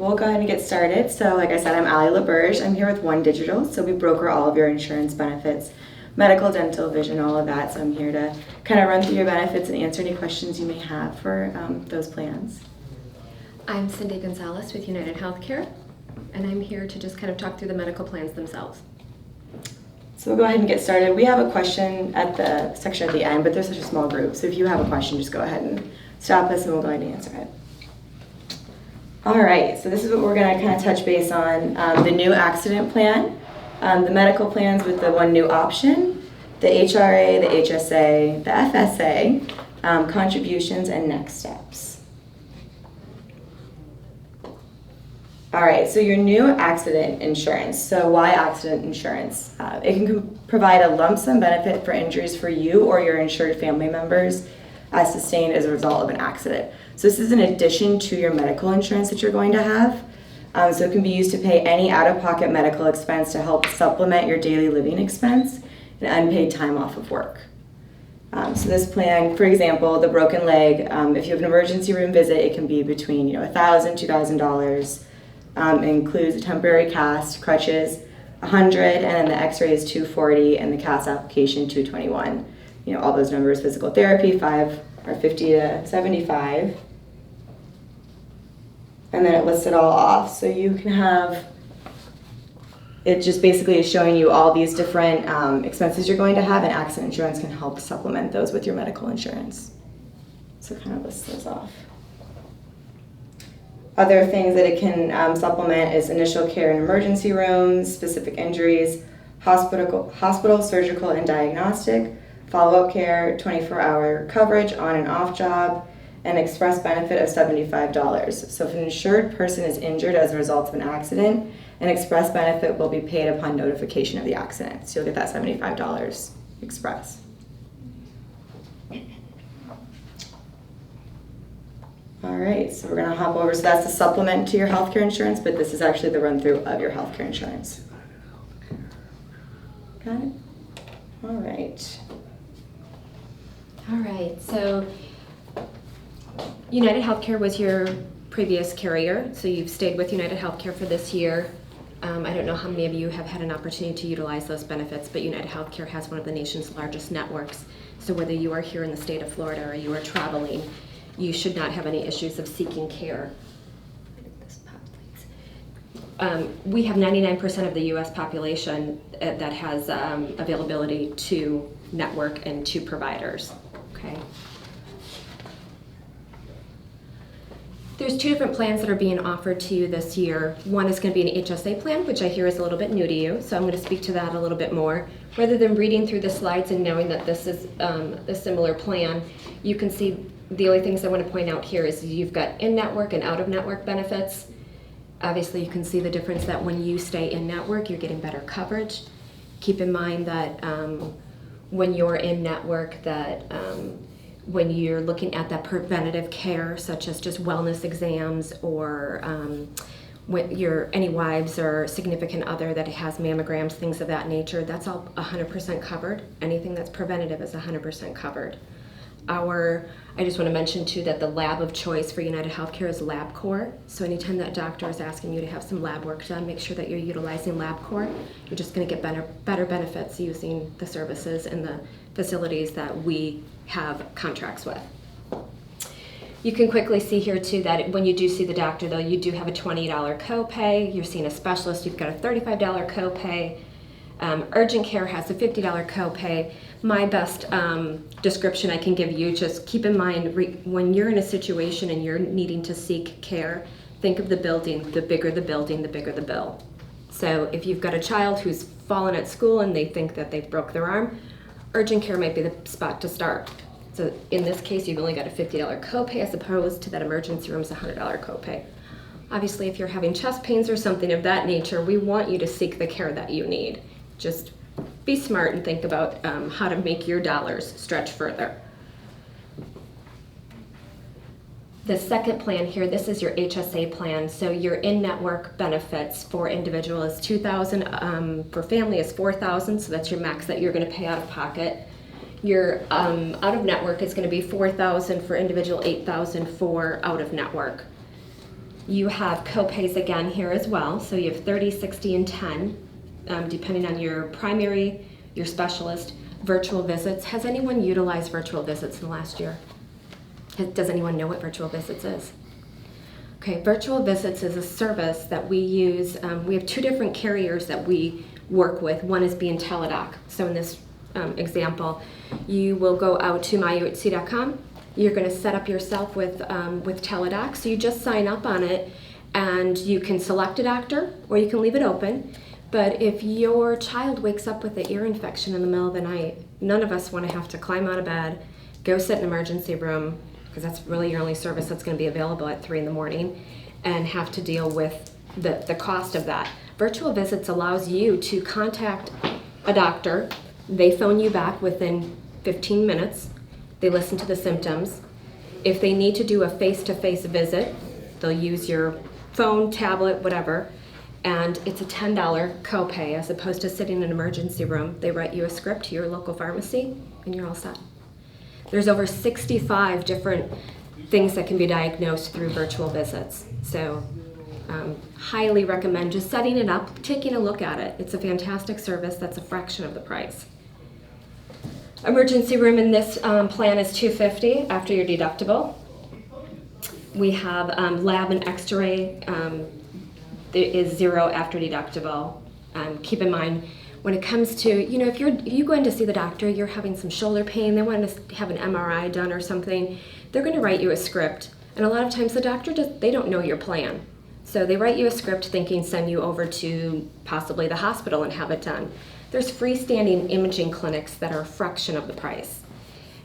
we'll go ahead and get started. So like I said, I'm Allie LaBerge. I'm here with One Digital. So we broker all of your insurance benefits, medical, dental, vision, all of that. So I'm here to kind of run through your benefits and answer any questions you may have for those plans. I'm Cindy Gonzalez with United Healthcare, and I'm here to just kind of talk through the medical plans themselves. So we'll go ahead and get started. We have a question at the section at the end, but there's such a small group. So if you have a question, just go ahead and stop us and we'll go ahead and answer it. All right, so this is what we're going to kind of touch base on. The new accident plan, the medical plans with the one new option, the HRA, the HSA, the FSA, contributions, and next steps. All right, so your new accident insurance. So why accident insurance? It can provide a lump sum benefit for injuries for you or your insured family members sustained as a result of an accident. So this is in addition to your medical insurance that you're going to have. So it can be used to pay any out-of-pocket medical expense to help supplement your daily living expense and unpaid time off of work. So this plan, for example, the broken leg, if you have an emergency room visit, it can be between $1,000, $2,000. It includes a temporary cast, crutches, $100, and then the X-ray is $240, and the cast application $221. All those numbers. Physical therapy, $5 or $50 to $75, and then it lists it all off. So you can have it just basically is showing you all these different expenses you're going to have, and accident insurance can help supplement those with your medical insurance. So kind of lists those off. Other things that it can supplement is initial care in emergency rooms, specific injuries, hospital, surgical, and diagnostic, follow-up care, 24-hour coverage on and off job, and express benefit of $75. So if an insured person is injured as a result of an accident, an express benefit will be paid upon notification of the accident. So you'll get that $75 express. All right, so we're going to hop over. So that's the supplement to your healthcare insurance, but this is actually the run-through of your healthcare insurance. Got it? All right. All right, so United Healthcare was your previous carrier, so you've stayed with United Healthcare for this year. I don't know how many of you have had an opportunity to utilize those benefits, but United Healthcare has one of the nation's largest networks. So whether you are here in the state of Florida or you are traveling, you should not have any issues of seeking care. We have 99% of the U.S. population that has availability to network and to providers. Okay. There's two different plans that are being offered to you this year. One is going to be an HSA plan, which I hear is a little bit new to you, so I'm going to speak to that a little bit more. Rather than reading through the slides and knowing that this is a similar plan, you can see the only things I want to point out here is you've got in-network and out-of-network benefits. Obviously, you can see the difference that when you stay in-network, you're getting better coverage. Keep in mind that when you're in-network, that when you're looking at that preventative care, such as just wellness exams or when any wives or significant other that has mammograms, things of that nature, that's all 100% covered. Anything that's preventative is 100% covered. I just want to mention too that the lab of choice for United Healthcare is LabCorp. So anytime that doctor is asking you to have some lab work done, make sure that you're utilizing LabCorp. You're just going to get better benefits using the services and the facilities that we have contracts with. You can quickly see here too that when you do see the doctor though, you do have a $20 copay. You're seeing a specialist, you've got a $35 copay. Urgent care has a $50 copay. My best description I can give you, just keep in mind when you're in a situation and you're needing to seek care, think of the building. The bigger the building, the bigger the bill. So if you've got a child who's fallen at school and they think that they've broke their arm, urgent care might be the spot to start. So in this case, you've only got a $50 copay as opposed to that emergency room's $100 copay. Obviously, if you're having chest pains or something of that nature, we want you to seek the care that you need. Just be smart and think about how to make your dollars stretch further. The second plan here, this is your HSA plan. So your in-network benefits for individual is $2,000, for family is $4,000, so that's your max that you're going to pay out of pocket. Your out-of-network is going to be $4,000 for individual, $8,000 for out-of-network. You have co-pays again here as well. So you have 30, 60, and 10, depending on your primary, your specialist. Virtual visits. Has anyone utilized virtual visits in the last year? Does anyone know what virtual visits is? Okay, virtual visits is a service that we use. We have two different carriers that we work with. One is being Teladoc. So in this example, you will go out to myuhc.com. You're going to set up yourself with Teladoc. So you just sign up on it, and you can select a doctor, or you can leave it open. But if your child wakes up with an ear infection in the middle of the night, none of us want to have to climb out of bed, go sit in an emergency room, because that's really your only service that's going to be available at 3 in the morning, and have to deal with the cost of that. Virtual visits allows you to contact a doctor. They phone you back within 15 minutes. They listen to the symptoms. If they need to do a face-to-face visit, they'll use your phone, tablet, whatever, and it's a $10 copay as opposed to sitting in an emergency room. They write you a script to your local pharmacy, and you're all set. There's over 65 different things that can be diagnosed through virtual visits. So highly recommend just setting it up, taking a look at it. It's a fantastic service that's a fraction of the price. Emergency room in this plan is $250 after your deductible. We have lab and x-ray. There is $0 after deductible. Keep in mind, when it comes to, if you go in to see the doctor, you're having some shoulder pain, they want to have an MRI done or something, they're going to write you a script. And a lot of times the doctor, they don't know your plan. So they write you a script thinking send you over to possibly the hospital and have it done. There's freestanding imaging clinics that are a fraction of the price.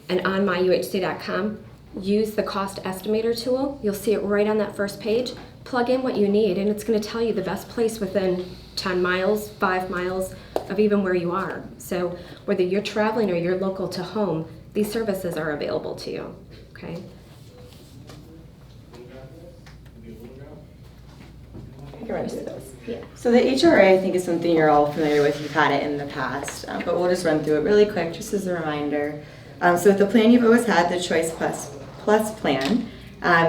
And on myuhc.com, use the cost estimator tool. You'll see it right on that first page. Plug in what you need, and it's going to tell you the best place within 10 miles, 5 miles of even where you are. So whether you're traveling or you're local to home, these services are available to you, okay? I can run through those. Yeah. So the HRA, I think, is something you're all familiar with. You've had it in the past, but we'll just run through it really quick, just as a reminder. So with the plan you've always had, the Choice Plus plan,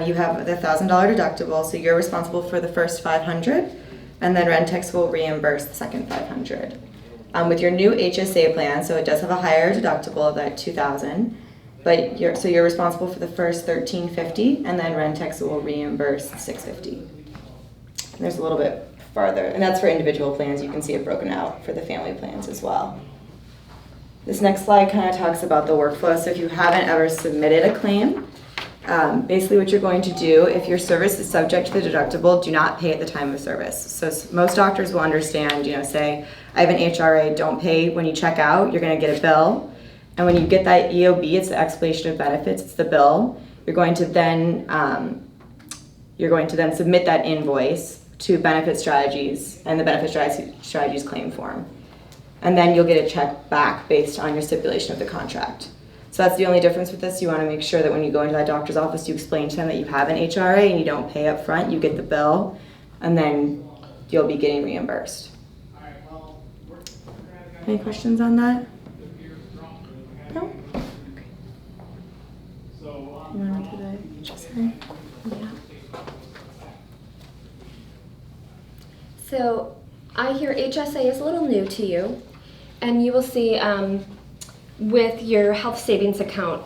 you have the $1,000 deductible, so you're responsible for the first $500, and then Rentex will reimburse the second $500. With your new HSA plan, so it does have a higher deductible of that $2,000, but you're responsible for the first $1,350, and then Rentex will reimburse $650. And there's a little bit farther, and that's for individual plans. You can see it broken out for the family plans as well. This next slide kind of talks about the workflow. So if you haven't ever submitted a claim, basically what you're going to do, if your service is subject to the deductible, do not pay at the time of service. So most doctors will understand, say, I have an HRA, don't pay when you check out, you're going to get a bill. And when you get that EOB, it's the explanation of benefits, it's the bill. You're going to then submit that invoice to Benefit Strategies and the Benefit Strategies claim form. And then you'll get a check back based on your stipulation of the contract. So that's the only difference with this. You want to make sure that when you go into that doctor's office, you explain to them that you have an HRA and you don't pay up front, you get the bill, and then you'll be getting reimbursed. Any questions on that? No? Okay. You want to run through the HSA? Yeah. So I hear HSA is a little new to you, and you will see with your health savings account,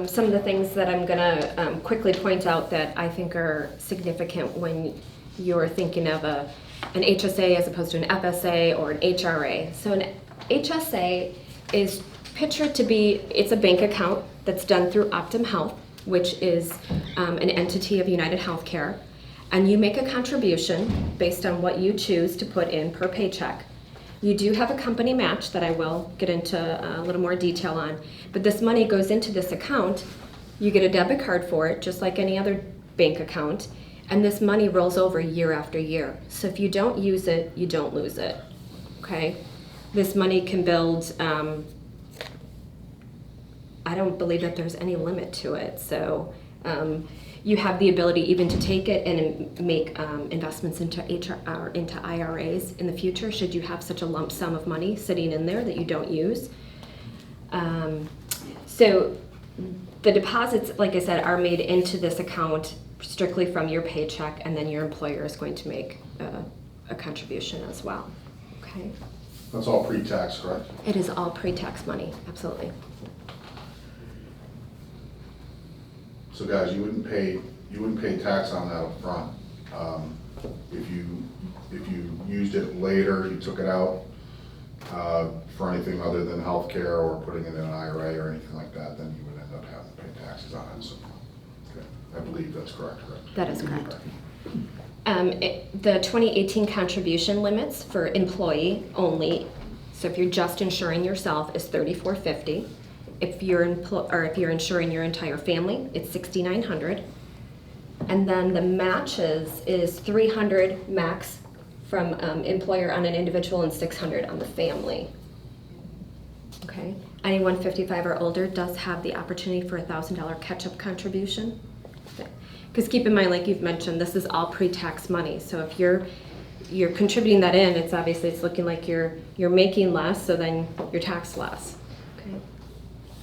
some of the things that I'm going to quickly point out that I think are significant when you're thinking of an HSA as opposed to an FSA or an HRA. So an HSA is pictured to be, it's a bank account that's done through Optum Health, which is an entity of United Healthcare, and you make a contribution based on what you choose to put in per paycheck. You do have a company match that I will get into a little more detail on, but this money goes into this account. You get a debit card for it, just like any other bank account, and this money rolls over year after year. So if you don't use it, you don't lose it, okay? This money can build, I don't believe that there's any limit to it, so you have the ability even to take it and make investments into into IRAs in the future should you have such a lump sum of money sitting in there that you don't use. So the deposits, like I said, are made into this account strictly from your paycheck, and then your employer is going to make a contribution as well. Okay. That's all pre-tax, correct? It is all pre-tax money, absolutely. So guys, you wouldn't pay tax on that up front. If you used it later, you took it out for anything other than healthcare or putting it in an IRA or anything like that, then you would end up having to pay taxes on it. So, okay. I believe that's correct. That is correct. The 2018 contribution limits for employee only, so if you're just insuring yourself, is $3,450. If you're insuring your entire family, it's $6,900. And then the matches is $300 max from employer on an individual and $600 on the family. Okay. Anyone 55 or older does have the opportunity for a $1,000 catch-up contribution. Because keep in mind, like you've mentioned, this is all pre-tax money. So if you're contributing that in, it's obviously it's looking like you're making less, so then you're taxed less. Okay.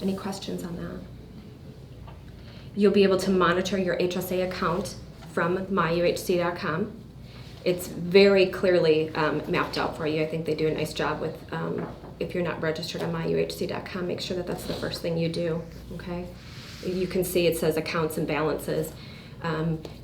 Any questions on that? You'll be able to monitor your HSA account from myuhc.com. It's very clearly mapped out for you. I think they do a nice job with, if you're not registered on myuhc.com, make sure that that's the first thing you do, okay? You can see it says accounts and balances.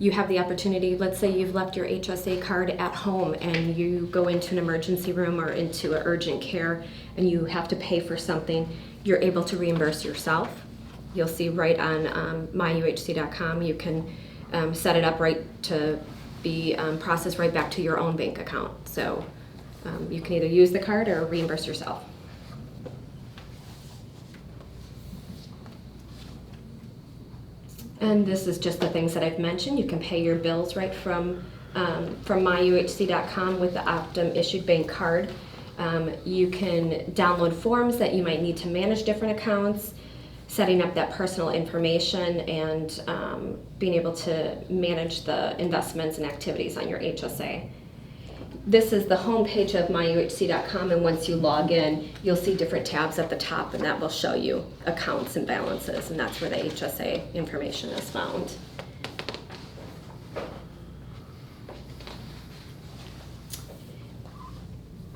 You have the opportunity, let's say you've left your HSA card at home and you go into an emergency room or into an urgent care and you have to pay for something, you're able to reimburse yourself. You'll see right on myuhc.com, you can set it up right to be processed right back to your own bank account. So you can either use the card or reimburse yourself. And this is just the things that I've mentioned. You can pay your bills right from myuhc.com with the Optum issued bank card. You can download forms that you might need to manage different accounts, setting up that personal information, and being able to manage the investments and activities on your HSA. This is the home page of myuhc.com, and once you log in, you'll see different tabs at the top, and that will show you accounts and balances, and that's where the HSA information is found.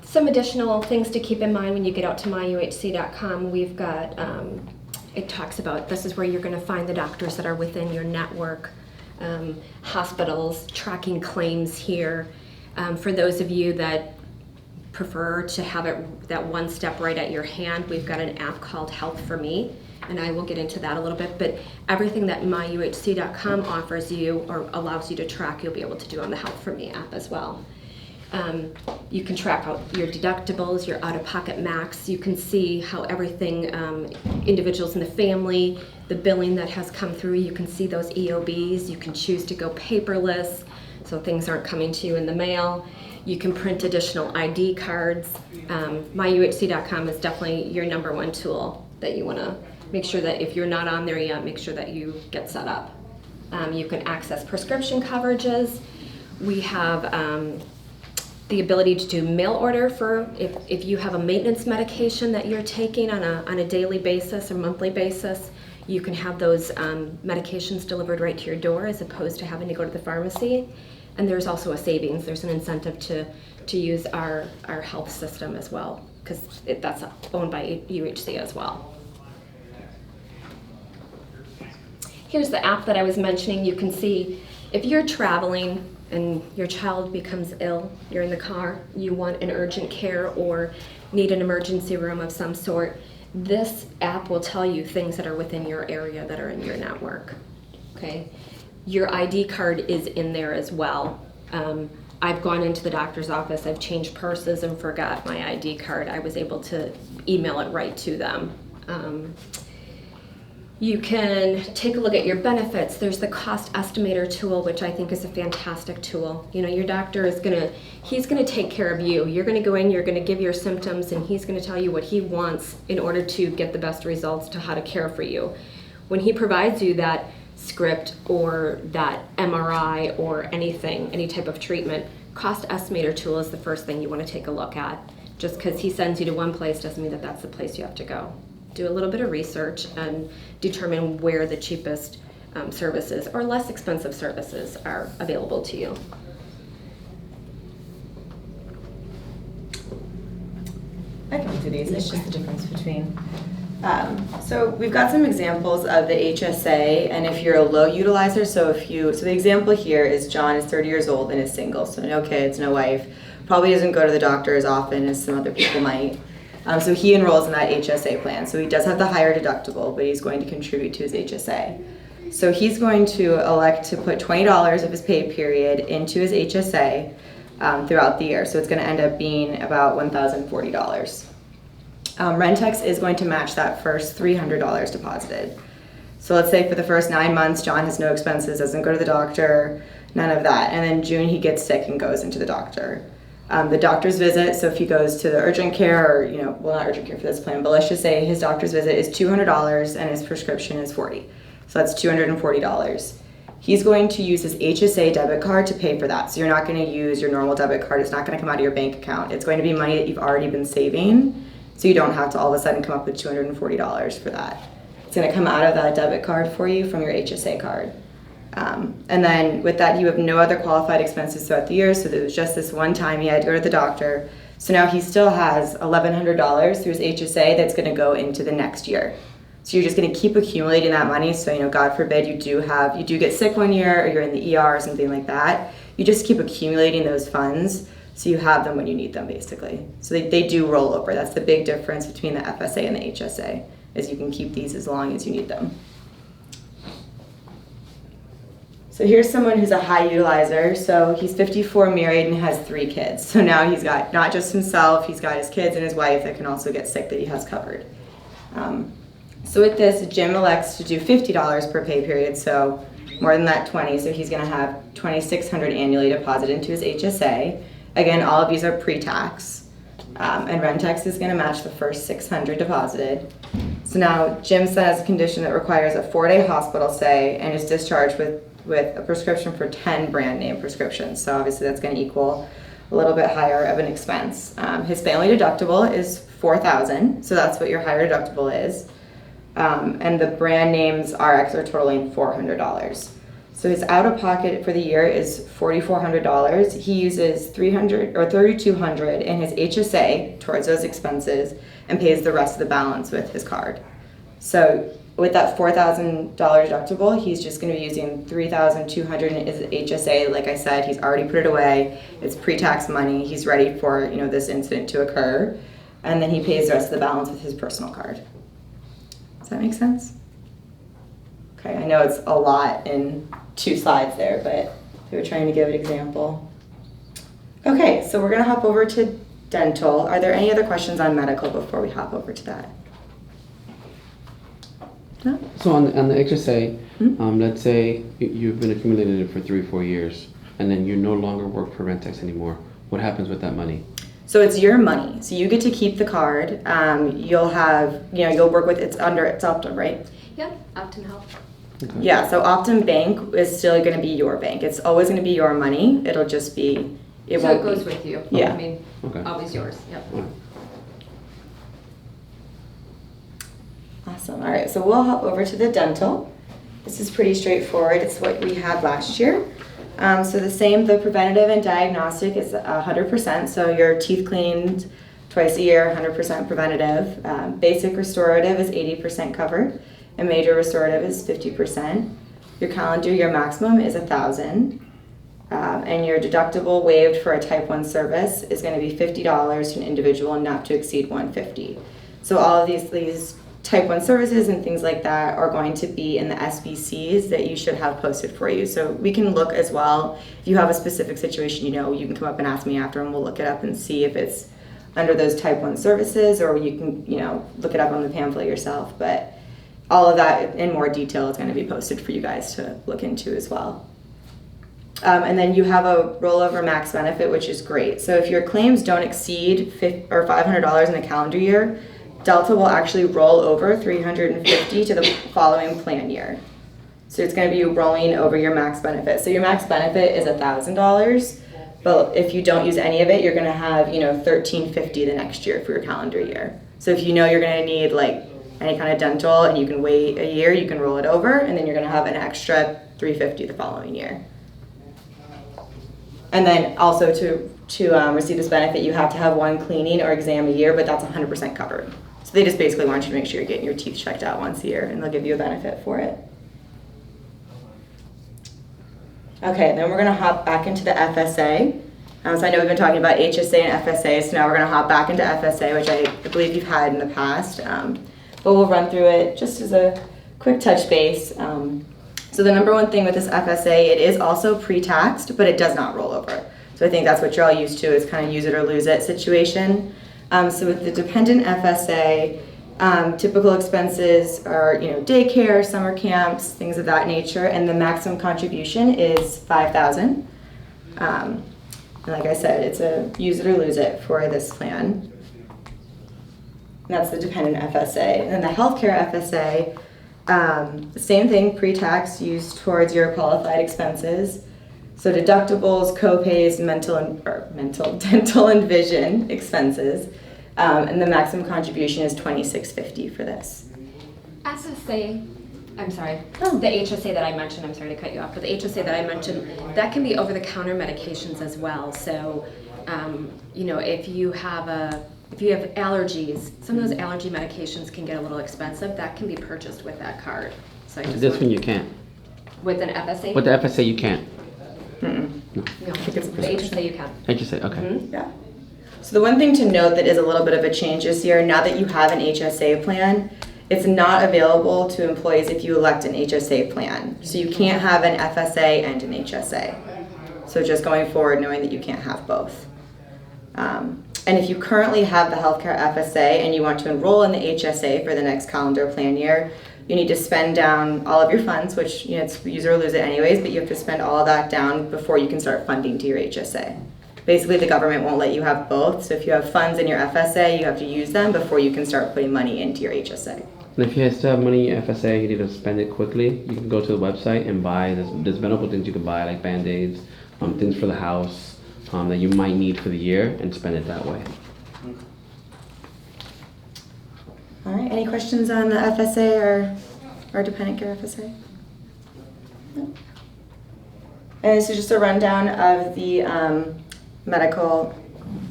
Some additional things to keep in mind when you get out to myuhc.com, we've got, it talks about, this is where you're going to find the doctors that are within your network, hospitals, tracking claims here. For those of you that prefer to have it that one step right at your hand, we've got an app called Health for Me, and I will get into that a little bit, but everything that myuhc.com offers you or allows you to track, you'll be able to do on the Health for Me app as well. You can track out your deductibles, your out-of-pocket max. You can see how everything, individuals in the family, the billing that has come through, you can see those EOBs. You can choose to go paperless, so things aren't coming to you in the mail. You can print additional ID cards. MyUHC.com is definitely your number one tool that you want to make sure that if you're not on there yet, make sure that you get set up. You can access prescription coverages. We have the ability to do mail order for if you have a maintenance medication that you're taking on a daily basis or monthly basis, you can have those medications delivered right to your door as opposed to having to go to the pharmacy. And there's also a savings. There's an incentive to use our health system as well, because that's owned by UHC as well. Here's the app that I was mentioning. You can see if you're traveling and your child becomes ill, you're in the car, you want an urgent care or need an emergency room of some sort, this app will tell you things that are within your area that are in your network, okay? Your ID card is in there as well. I've gone into the doctor's office, I've changed purses and forgot my ID card. I was able to email it right to them. You can take a look at your benefits. There's the cost estimator tool, which I think is a fantastic tool. You know, your doctor is he's gonna take care of you. You're gonna go in, you're gonna give your symptoms, and he's gonna tell you what he wants in order to get the best results to how to care for you. When he provides you that script or that MRI or anything, any type of treatment, cost estimator tool is the first thing you wanna take a look at. Just because he sends you to one place doesn't mean that that's the place you have to go. Do a little bit of research and determine where the cheapest services or less expensive services are available to you. I can do these, it's just the difference between. So we've got some examples of the HSA, and if you're a low utilizer, so the example here is John is 30 years old and is single, so no kids, no wife, probably doesn't go to the doctor as often as some other people might. So he enrolls in that HSA plan. So he does have the higher deductible, but he's going to contribute to his HSA. So he's going to elect to put $20 of his pay period into his HSA throughout the year. So it's going to end up being about $1,040. Rentex is going to match that first $300 deposited. So let's say for the first 9 months, John has no expenses, doesn't go to the doctor, none of that. And then June he gets sick and goes into the doctor. The doctor's visit, so if he goes to the urgent care, or, well, not urgent care for this plan, but let's just say his doctor's visit is $200 and his prescription is $40. So that's $240. He's going to use his HSA debit card to pay for that. So you're not going to use your normal debit card. It's not going to come out of your bank account. It's going to be money that you've already been saving, so you don't have to all of a sudden come up with $240 for that. It's going to come out of that debit card for you from your HSA card. And then with that, you have no other qualified expenses throughout the year, so there was just this one time he had to go to the doctor. So now he still has $1,100 through his HSA that's going to go into the next year. So you're just going to keep accumulating that money. So, God forbid you do get sick one year, or you're in the ER or something like that. You just keep accumulating those funds so you have them when you need them, basically. So they do roll over. That's the big difference between the FSA and the HSA, is you can keep these as long as you need them. So here's someone who's a high utilizer. So he's 54, married, and has 3 kids. So now he's got not just himself, he's got his kids and his wife that can also get sick that he has covered. So with this, Jim elects to do $50 per pay period, so more than that 20. So he's going to have $2,600 annually deposited into his HSA. Again, all of these are pre-tax. And Rentex is going to match the first $600 deposited. So now Jim has a condition that requires a 4-day hospital stay and is discharged with a prescription for 10 brand name prescriptions. So obviously that's going to equal a little bit higher of an expense. His family deductible is $4,000, so that's what your higher deductible is. And the brand names RX are totaling $400. So his out-of-pocket for the year is $4,400. He uses $300 or $3,200 in his HSA towards those expenses and pays the rest of the balance with his card. So with that $4,000 deductible, he's just going to be using $3,200 in his HSA. Like I said, he's already put it away. It's pre-tax money. He's ready for this incident to occur, and then he pays the rest of the balance with his personal card. Does that make sense? Okay, I know it's a lot in 2 slides there, but we were trying to give an example. Okay, so we're going to hop over to dental. Are there any other questions on medical before we hop over to that? No? So on the HSA, let's say you've been accumulating it for 3 or 4 years, and then you no longer work for Rentex anymore. What happens with that money? So it's your money. So you get to keep the card. You'll have, you'll work with, it's Optum, right? Yep, Optum Health. Okay. Yeah, so Optum Bank is still going to be your bank. It's always going to be your money. It'll just be, it So won't it goes be. with you. Yeah. I mean, Okay. always yours. Yep. All right. Awesome. All right, so we'll hop over to the dental. This is pretty straightforward. It's what we had last year. So the preventative and diagnostic is 100%. So your teeth cleaned twice a year, 100% preventative. Basic restorative is 80% covered, and major restorative is 50%. Your calendar year maximum is $1,000. And your deductible waived for a type 1 service is going to be $50 to an individual and not to exceed $150. So all of these type 1 services and things like that are going to be in the SBCs that you should have posted for you. So we can look as well. If you have a specific situation, you can come up and ask me after, and we'll look it up and see if it's under those type 1 services, or you can, look it up on the pamphlet yourself. But all of that in more detail is going to be posted for you guys to look into as well. And then you have a rollover max benefit, which is great. So if your claims don't exceed $500 in a calendar year, Delta will actually roll over $350 to the following plan year. So it's going to be rolling over your max benefit. So your max benefit is $1,000, but if you don't use any of it, you're going to have $1,350 the next year for your calendar year. So if you're going to need like any kind of dental, and you can wait a year, you can roll it over, and then you're gonna have an extra $350 the following year. And then also to receive this benefit, you have to have one cleaning or exam a year, but that's 100% covered. So they just basically want you to make sure you're getting your teeth checked out once a year, and they'll give you a benefit for it. Okay, then we're gonna hop back into the FSA. So I know we've been talking about HSA and FSA, so now we're gonna hop back into FSA, which I believe you've had in the past. But we'll run through it just as a quick touch base. So the number one thing with this FSA, it is also pre-taxed, but it does not roll over. So I think that's what you're all used to, is kind of use it or lose it situation. So with the dependent FSA, typical expenses are, daycare, summer camps, things of that nature, and the maximum contribution is $5,000. And like I said, it's a use it or lose it for this plan. And that's the dependent FSA. And then the healthcare FSA, the same thing, pre-tax, used towards your qualified expenses. So deductibles, co-pays, dental and vision expenses. And the maximum contribution is $2,650 for this. SSA, I'm sorry, Oh. the HSA that I mentioned, I'm sorry to cut you off, but the HSA that I mentioned, that can be over-the-counter medications as well. So, if you have allergies, some of those allergy medications can get a little expensive. That can be purchased with that card. So This one you can't. with an FSA? With the FSA you can't. Mm-mm. No, the HSA you can. HSA, okay. Mhm. Yeah. So the one thing to note that is a little bit of a change this year, now that you have an HSA plan, it's not available to employees if you elect an HSA plan. So you can't have an FSA and an HSA. So just going forward, knowing that you can't have both. And if you currently have the healthcare FSA and you want to enroll in the HSA for the next calendar plan year, you need to spend down all of your funds, which it's use it or lose it anyways, but you have to spend all of that down before you can start funding to your HSA. Basically, the government won't let you have both. So if you have funds in your FSA, you have to use them before you can start putting money into your HSA. And if you still have money in your FSA, you need to spend it quickly. You can go to the website and buy. There's medical things you can buy, like Band-Aids, things for the house that you might need for the year, and spend it that way. All right, any questions on the FSA or dependent care FSA? No. And this is just a rundown of the medical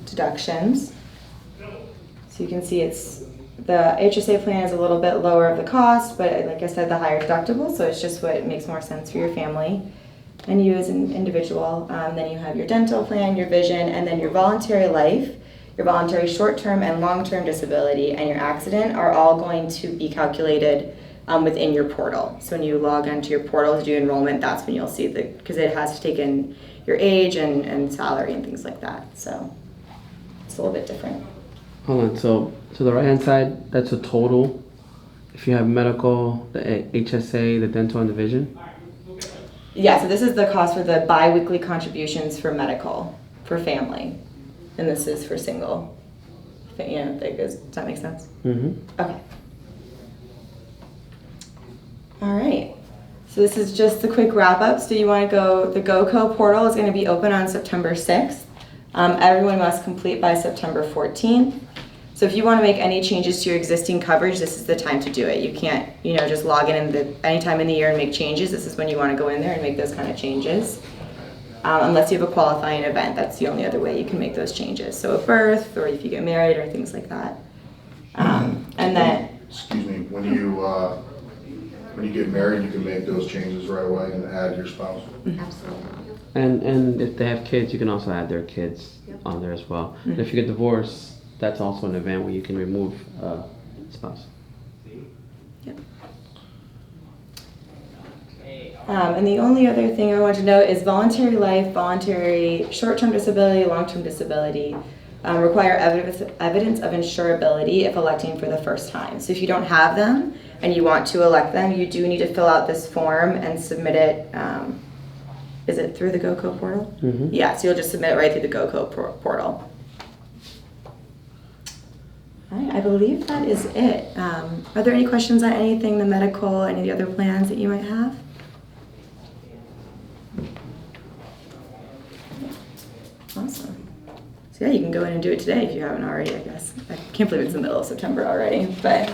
deductions. So you can see the HSA plan is a little bit lower of the cost, but like I said, the higher deductible, so it's just what makes more sense for your family and you as an individual. Then you have your dental plan, your vision, and then your voluntary life, your voluntary short-term and long-term disability, and your accident are all going to be calculated within your portal. So when you log onto your portal to do enrollment, that's when you'll see because it has to take in your age and salary and things like that. So it's a little bit different. Hold on, so to the right-hand side, that's a total. If you have medical, the HSA, the dental, and the vision. Yeah, so this is the cost for the bi-weekly contributions for medical, for family. And this is for single. Does that make sense? Mm-hmm. Okay. All right. So this is just the quick wrap up. So you want to go, the GoCo portal is going to be open on September 6th. Everyone must complete by September 14th. So if you want to make any changes to your existing coverage, this is the time to do it. You can't, just log in any time in the year and make changes. This is when you want to go in there and make those kind of changes. Unless you have a qualifying event, that's the only other way you can make those changes. So a birth, or if you get married, or things like that. And then, Excuse me, when you get married, you can make those changes right away and add your spouse. Absolutely. And if they have kids, you can also add their kids on there as well. And if you get divorced, that's also an event where you can remove spouse. Yep. And the only other thing I want to note is voluntary life, voluntary short-term disability, long-term disability require evidence of insurability if electing for the first time. So if you don't have them and you want to elect them, you do need to fill out this form and submit it. Is it through the GoCo portal? Mm-hmm. Yeah, so you'll just submit it right through the GoCo portal. All right, I believe that is it. Are there any questions on anything, the medical, any of the other plans that you might have? Awesome. So yeah, you can go in and do it today if you haven't already, I guess. I can't believe it's the middle of September already, but